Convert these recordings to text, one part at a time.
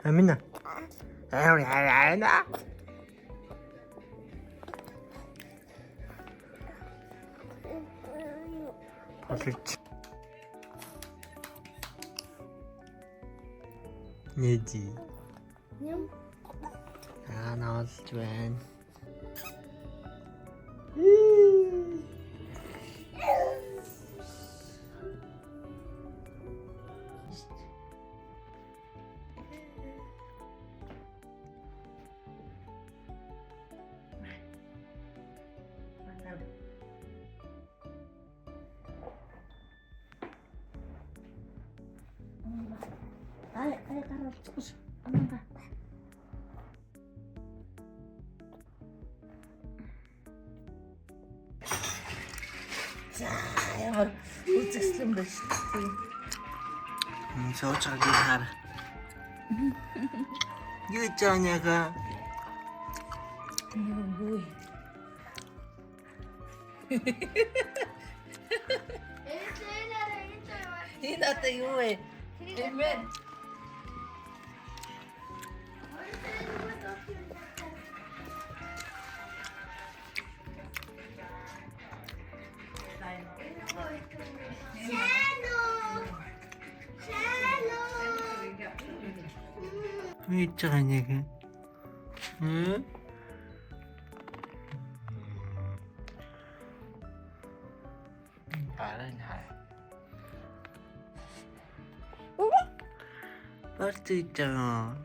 Амина. Амина. Полж. Нэди. Ням. Наалж байна. Ай гаралцгүй. Амнга. За ямар үзэсгэлэн байна шүү. Сууцаагийн хар. Юу жааняга? Юу. Энэ одоо юу вэ? Эмээ. Юу жааняга? Баран хай. Бартиджаа.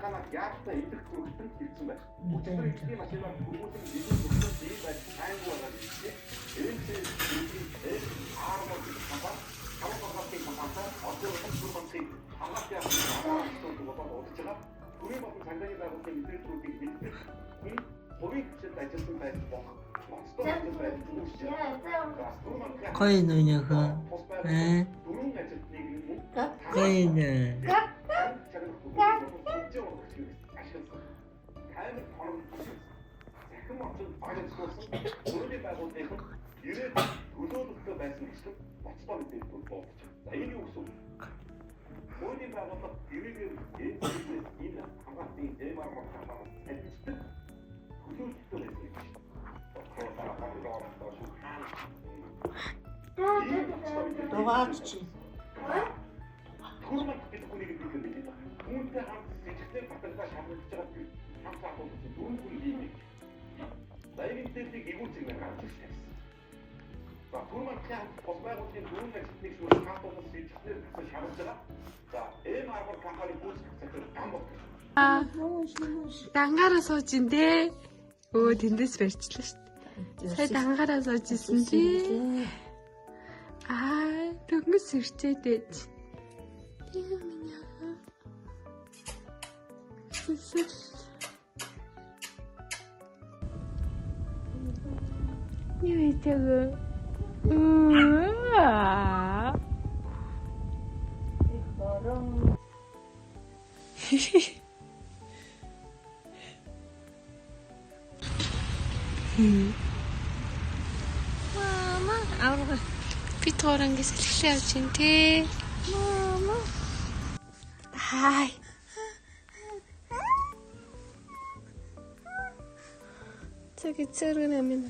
шалтгаанаар яалтаа идэх хүргэлтэн хэлсэн байна. Өчигдөр эцгийн машинаар хүмүүстэн нэгэн зөвхөн дээд байж айгүй болоод ирсэн. Эренцээ армор компани хамгаалалтын компаниар одоо хүмүүсийн хамгаалалтын компаниуд болоод удаж байгаа. Түрийн болон цагдаагийн байгууллагын мэдээллүүдийг мэддэг. Энэ хувийн хэмжээнд ажилласан байж болох. Гоё нүнийхөө. Дөрвөн ажилтныг мөн Гоё нэ. таймер хорон захин очод багцуулсан өөрийн байгууллагын 90 төлөөлөлтөй байсан гэсэн ноцтой мэдээлэл болж байна. За энэ юу гэсэн үг? Өөрийн байгууллага 90-ээр энэ хамгаалтын дэмармор компани ажилладаг төлөөлөлтөй байсан юм шиг. Дугаарч чи. Түрмэд гэдэг хүнийг бид хэлдэг. Үүнтэй хамт сэжигтэй баталгаа шалгаж байгаа хамт ахуулсан дөрвөн хүн ийм. Дайвинтийг эгүүцэг нэг гарч ирсэн. За түрмэд хамт бос байгууллагын дөрвөн ажилтныг шууд хамтуулсан сэжигтэй шалгаж байгаа. За MR компани гүйцэтгэх захирал гамбот. Дангаараа сууж ин дээ. Өө тэндээс барьчлаа шүү дээ. Сая дангаараа сууж исэн тий. Дөнгөс ирчээдэж. Тийм минь. Юу итэйг? Борон. Мама, аваа. Би тоорангис хэлхлээ явж ин тий. Мама. Хай. Цэги цэргэн амин.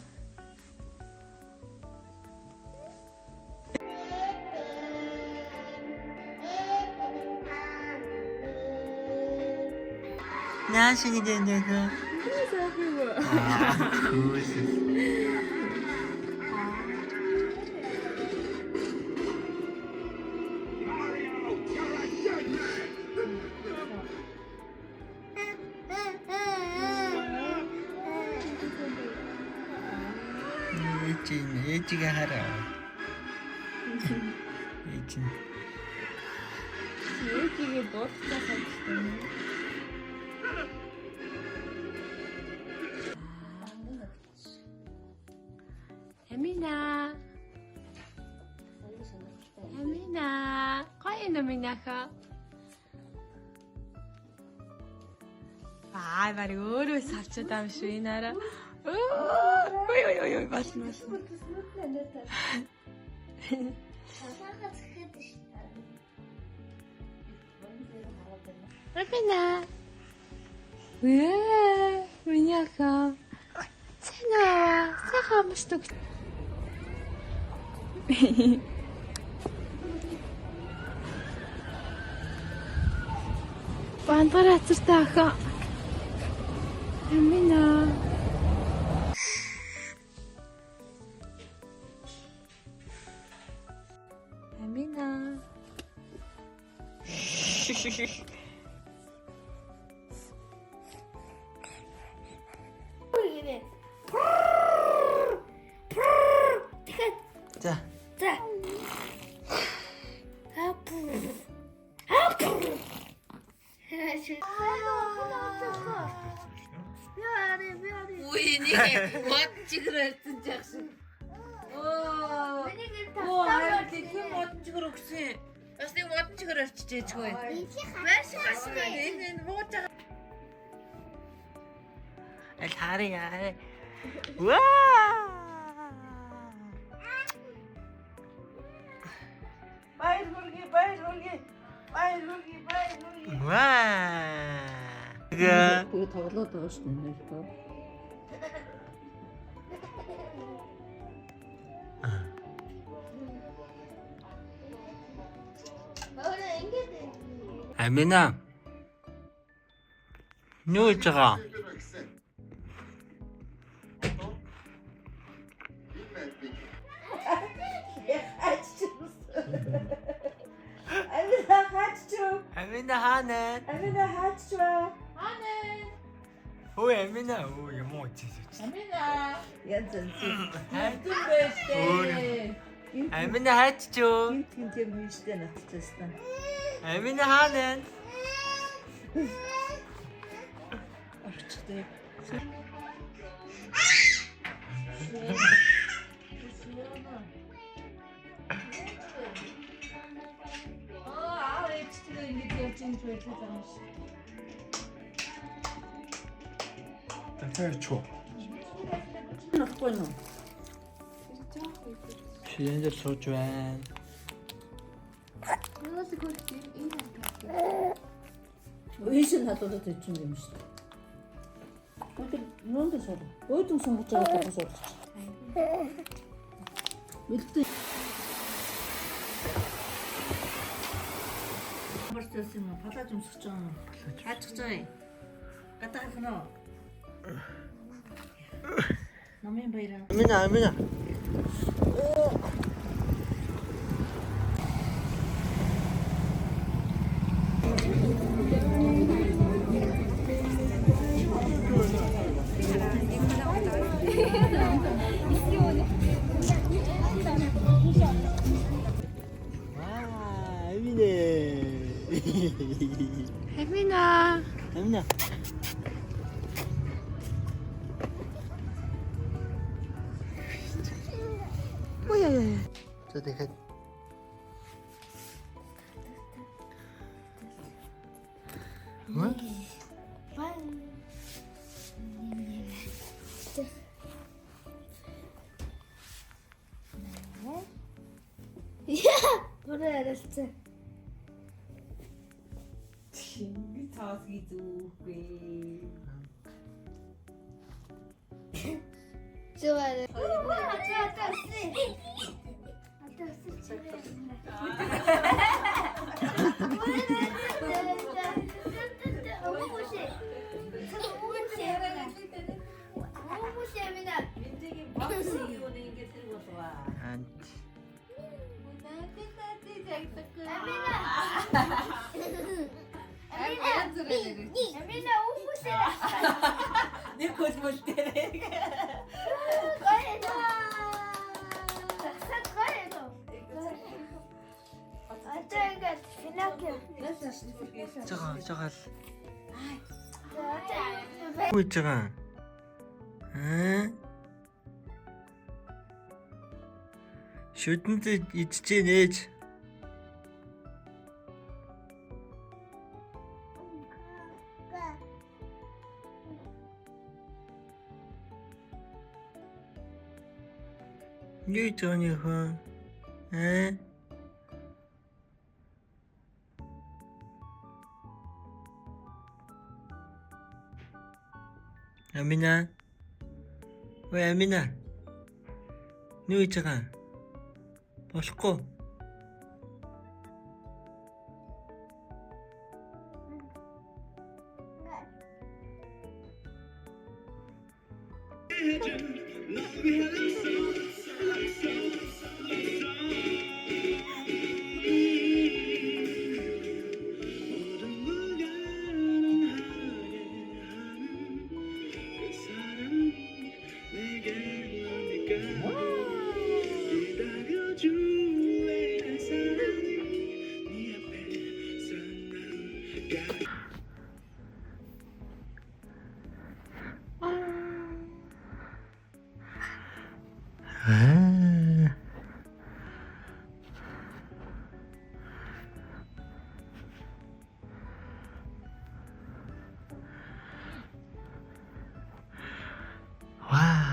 Наашиг дээнэхэ. Ээжигээ хараа. Ээжигээ дуудчихсан юм. Энэ минийхээ. Барь өөрөө савчаад байгаа юм шүү энэ араа. Ой басна. Рабина. Минийхээ. Сайхан мөстөг. Бандгар хацартай охин. Амина. Амина. 자. 자. 우인이 멋지 그랬던 작수. 이렇게 그 멋지 그렇지. 어떻게 멋지 그랬지 저거. 얘는 못 잡아. 잘해. 우와. 우와. 그거. 그거 다 올라다 싶네 이거. 아미나. 누구있잖아. 아미나 같이 줘. 아미나 하는. 아미나 같이 줘. 오 아미나 오 이거 어찌 아미나. 연전지. 아미나 하트 줘. 김tince müşten atacağız. 아미나 하는. Açtı. 줘. 넣고 있는. 시연자 소주한. 의신 하도록 대충 되mişti. 어디 뭔데 소리? 어디 손붙여 갖고 소리? 밀대. 벌써으면 바다 좀 숙잖아. 다 숙잖아. 갖다 하나. 너무 바이라. 아미나. 와, 아미네. 혜민아. 아미나. 뭐야야야. 저 내가 뭐? Buraya arası. Şimdi tasgidu be. 좋아요. 민teg이 박스 이거는 게 들고서 와. 내 거짓말 때래. 저거 뭐 있잖아. 응? 슈튼트 이치진 에이지. Юу ч юм яхан. Амина. Ой, Амина. Юу хийж байгаа? Болохгүй. Wow.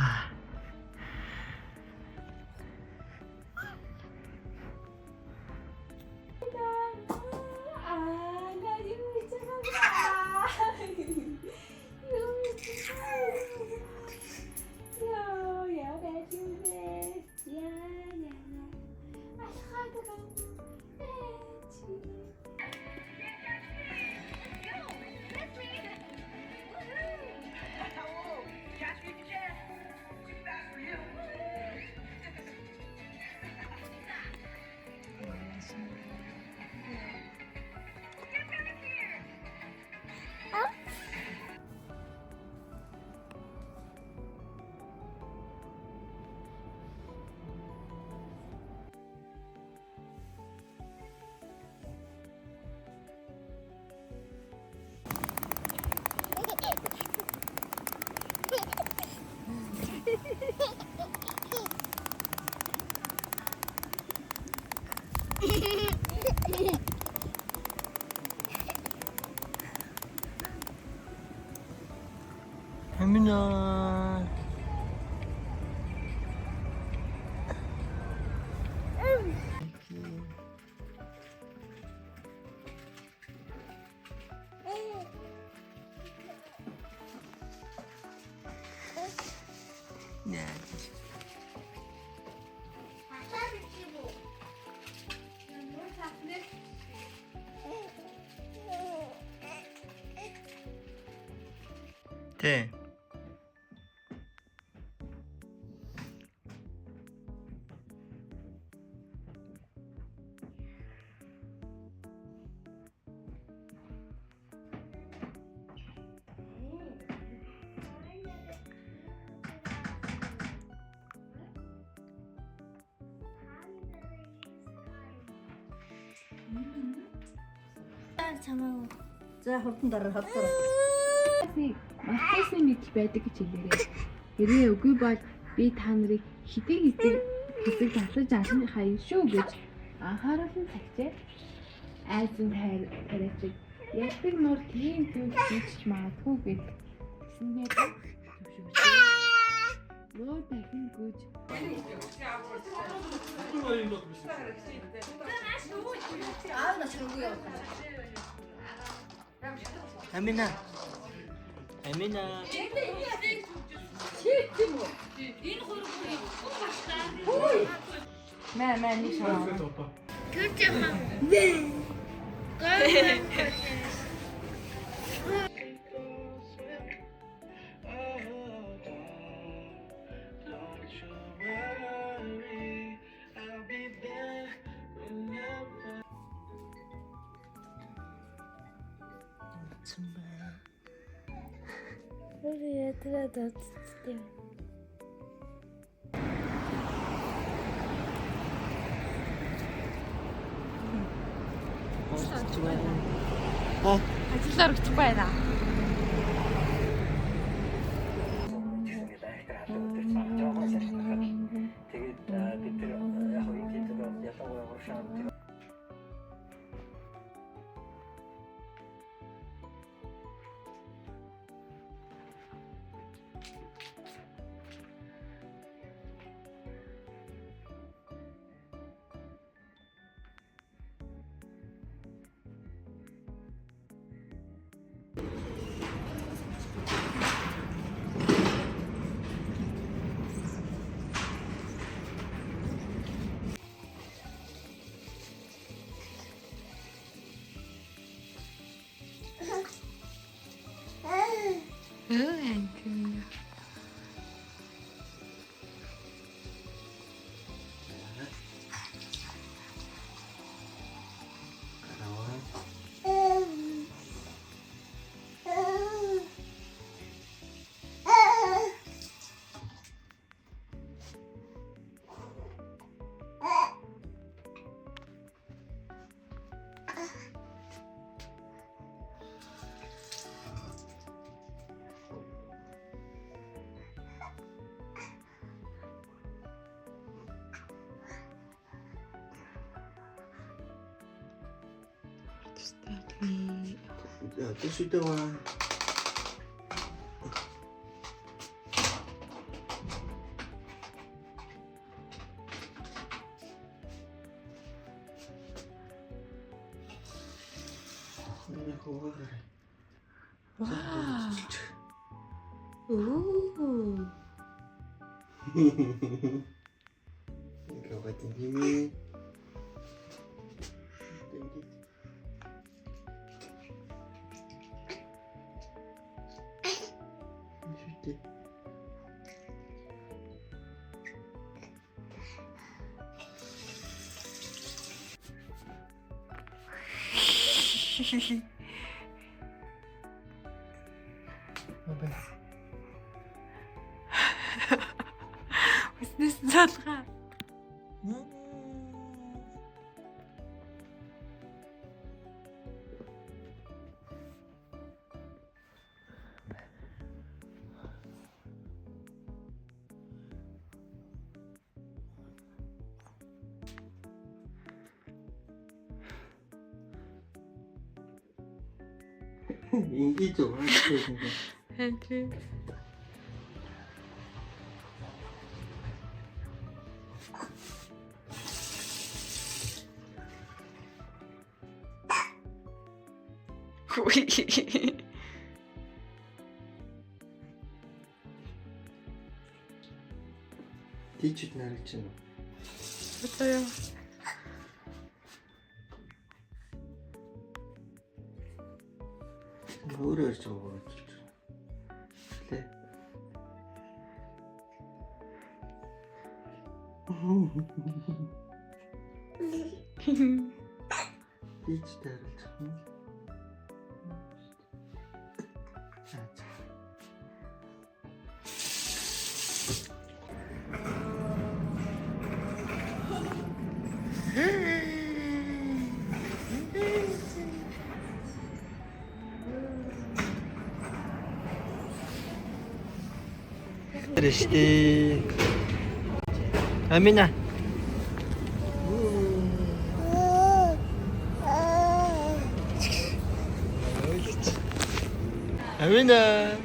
Amina. 네. 잠깐만. За хурдан дараа хавтар. Мартасны мэдл байдаг гэж хэлээрэй. Хэрвээ үгүй бол би та нарыг хэдий хэсэг таслаж алны хаяа шүү гэж анхааруулсан цагтээ айзын тариач ядаг нур тийм зүйл хийчих магадгүй гэж гиснээ төвшөж. Нөө дахин гүйж. Амина. Амина. Маа нэг шаа. 네. 우리 얘들아 너 진짜 Ажиллаар өгчих байна. Тэгээд бид тэр яг энэ зүйл ялангуяа уршаа Антимина. 야, 또 쉴 때와. 와. 오. 이거 같은 힘이. Was ist denn da dran? 인기 좋아. Anti. 뒤집 나랬잖아. 맞아요. 뭐를 저거. 네. 뒤집 나랬잖아. Рышты. Амина. Амина.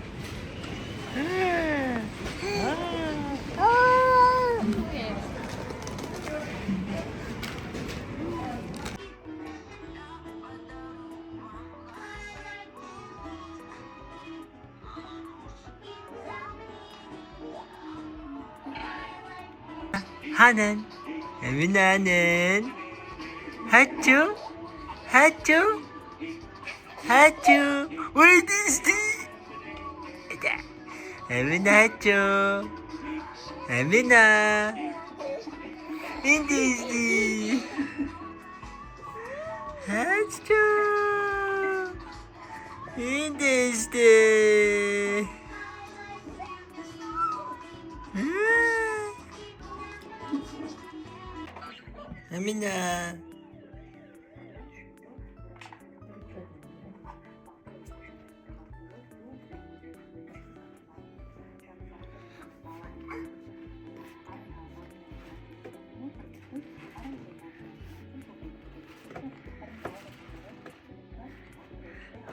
하는 에미나는 하쭈 하쭈 하쭈 월드스티 에미나 하쭈 에미나 인디스티 하쭈 인디스티 에미나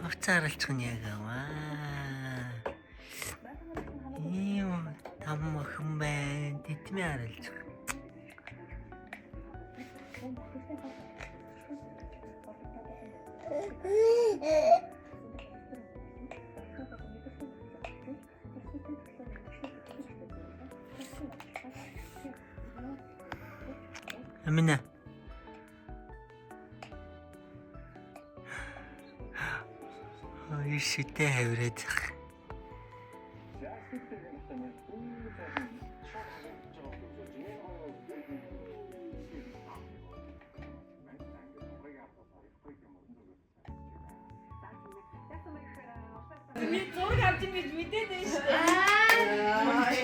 흡자를 얘가 와 이요 담모 흠벤 디트미아를 쳐 아미나 일시 때 해브레드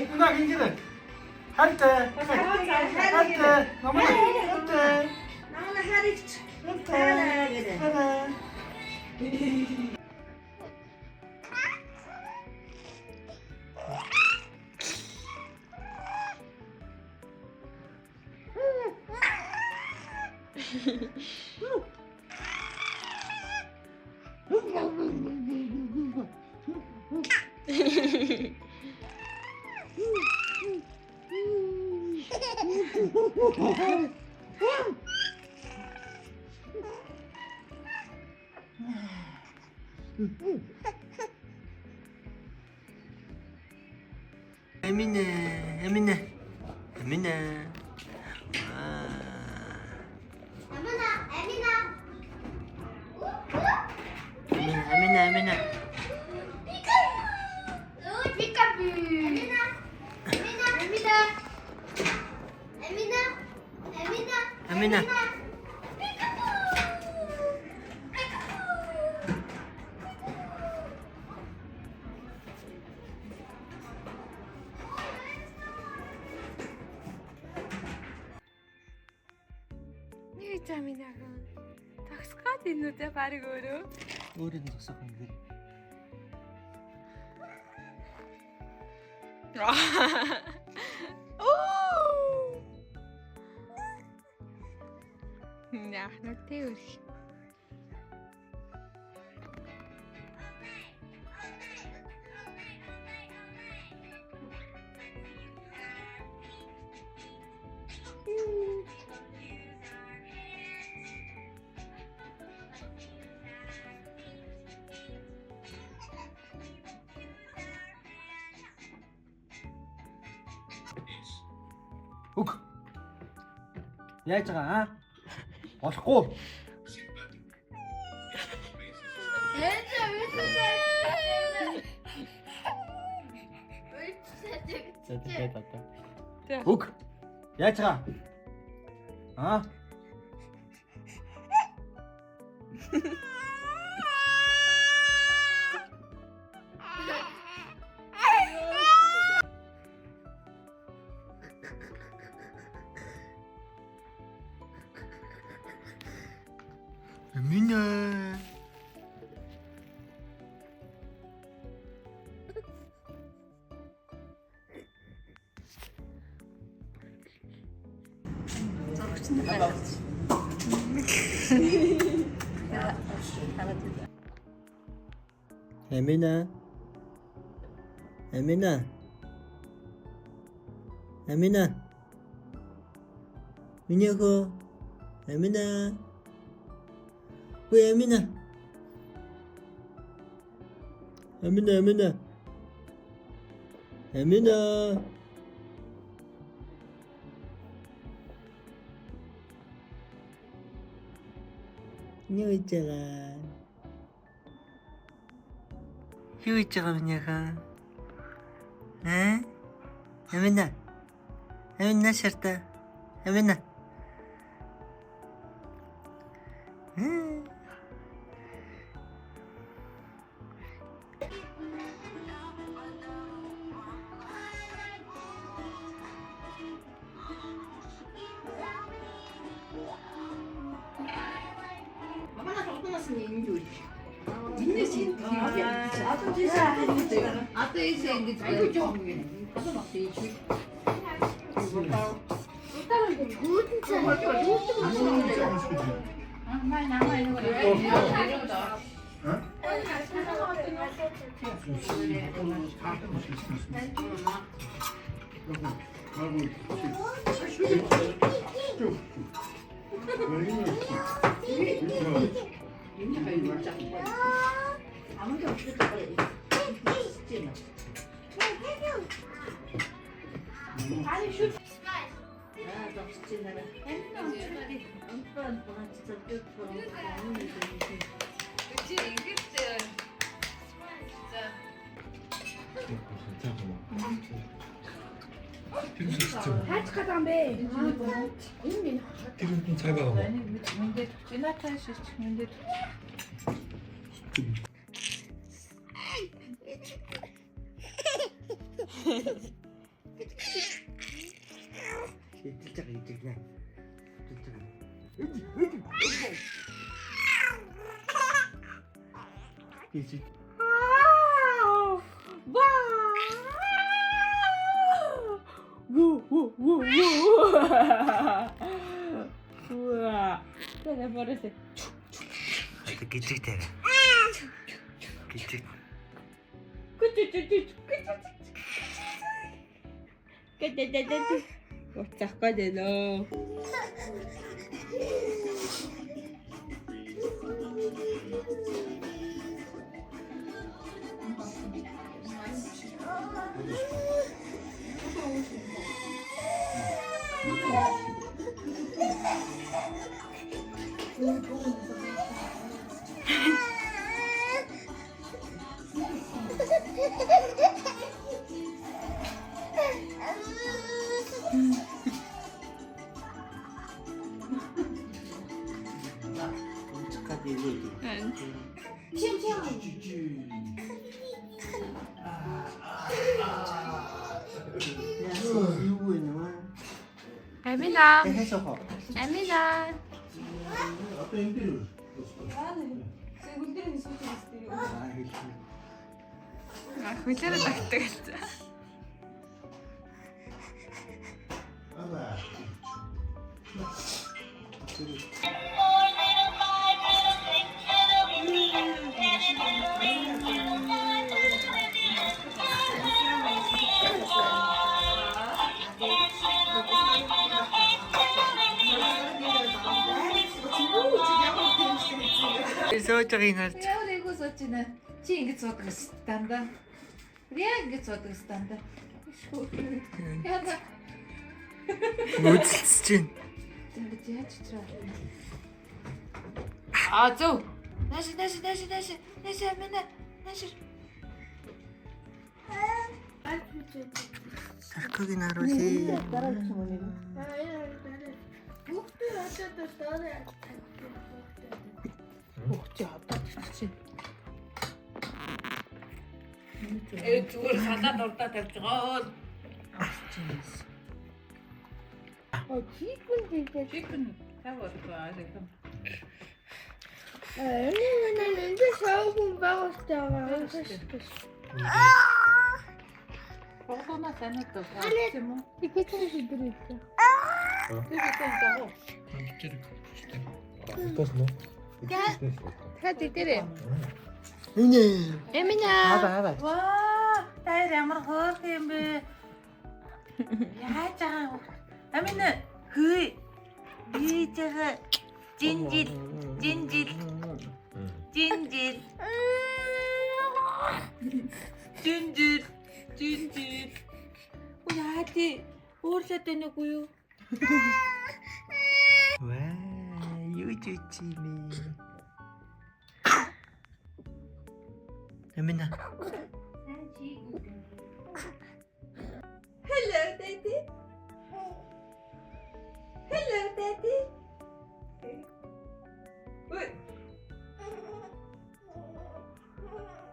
누나 이기네. 할 때. 할 때. 너무 할 때. 나는 하리 할 때. 하나 그래. 하나. 에미나, 에미나, 에미나. 와. 에미나, 에미나. 에미나. Нэг заминахан. Тагсгаад энүүдээ барыг өөрөө. өөрийг нь зогсоох юм гээд. Оо. Яах нүтэй өөр. Өг. Яаж байгаа аа? Болохгүй. Өг. Яаж байгаа? Аа? 에미나. 에미나. 에미나. 에미나. 미냐고. 에미나. 왜 에미나? 에미나, 에미나. 에미나. 안녕 있잖아. 휴 있잖아, 민야가. 에? 에미나. 에미나 싫다. 에미나. 응. 하나 더 끊었으니 인조. 인내신 아주 지사. 아또 이제 이제 아이고 좀. 아주 막 되지. 지금 잘 봐봐. Идэж байгаа. Идэж. Тэна боросэ. Гिजिग дээр. Гिजिг. Гэдэдэдэд. Уцах гэдэг. Амина. 해서 봐. Амина. Хүлээрээ тагтдаг гэсэн. Сууж байгаа юм харж. Яа нэг үсэж байна. Чи ингэж суудаг гэсэн дандаа. Яг ингэж суудаг гэсэн дандаа. Яа. Нүцэлж чинь. Ингэж яаж чирээ. А зөв. Наш амина. Наш. Тархыг наруулъя. Зүгээр халаад урдаа тавьж байгаа. Чикэн таваад байгаа. Прогома санаад байгаа юм уу? Амина. Аваа. Ваа, таар ямар хөөх юм бэ? Яаж байгаа? Амина, хүй. Бийтэйг жинжил. Яади, уурлаад байна уу юу? Ваа, юу чичимэ. Амина. Hello, Daddy. Hello, Daddy. What?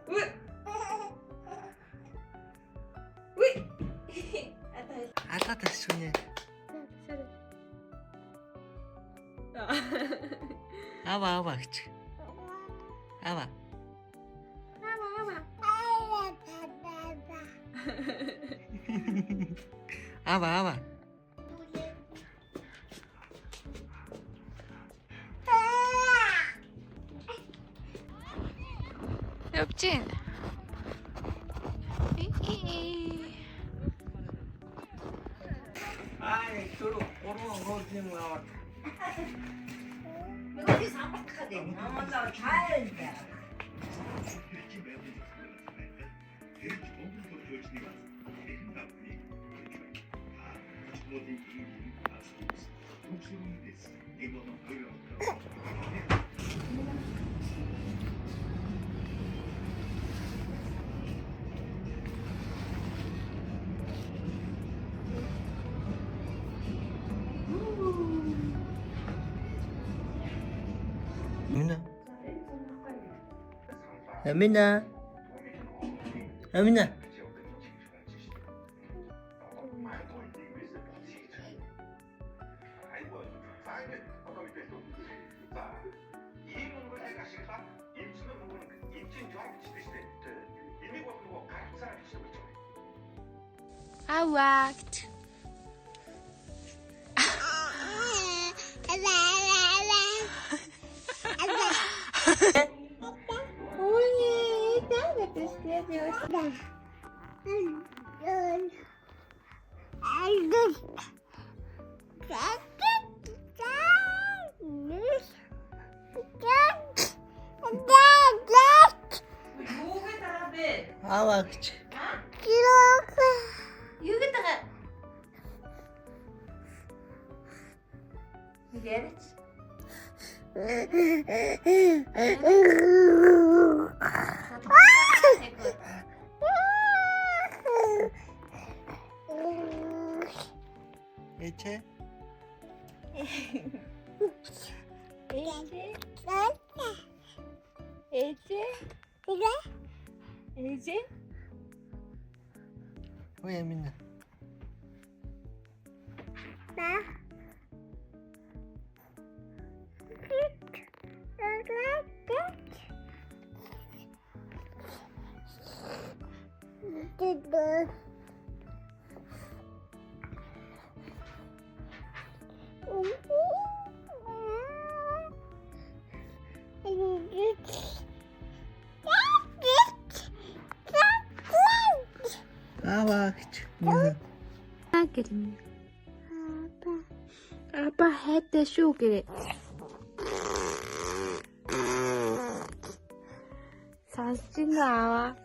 What? What? Алаад асууя. Аваа гэж. Аваа. Аваа. Öpçin. Ay, şunu onu rozim var. 여기 사막하대. 엄마가 잘 돼. Amina. Amina. 이미 그거 가족 사람 비슷한 거 있죠. I walked. 아와 그치. 여기다가 얘랬지. 예체? 왜 예민해? 아와 그치. Aferin. Aba hette şu gerek. Saçın da var.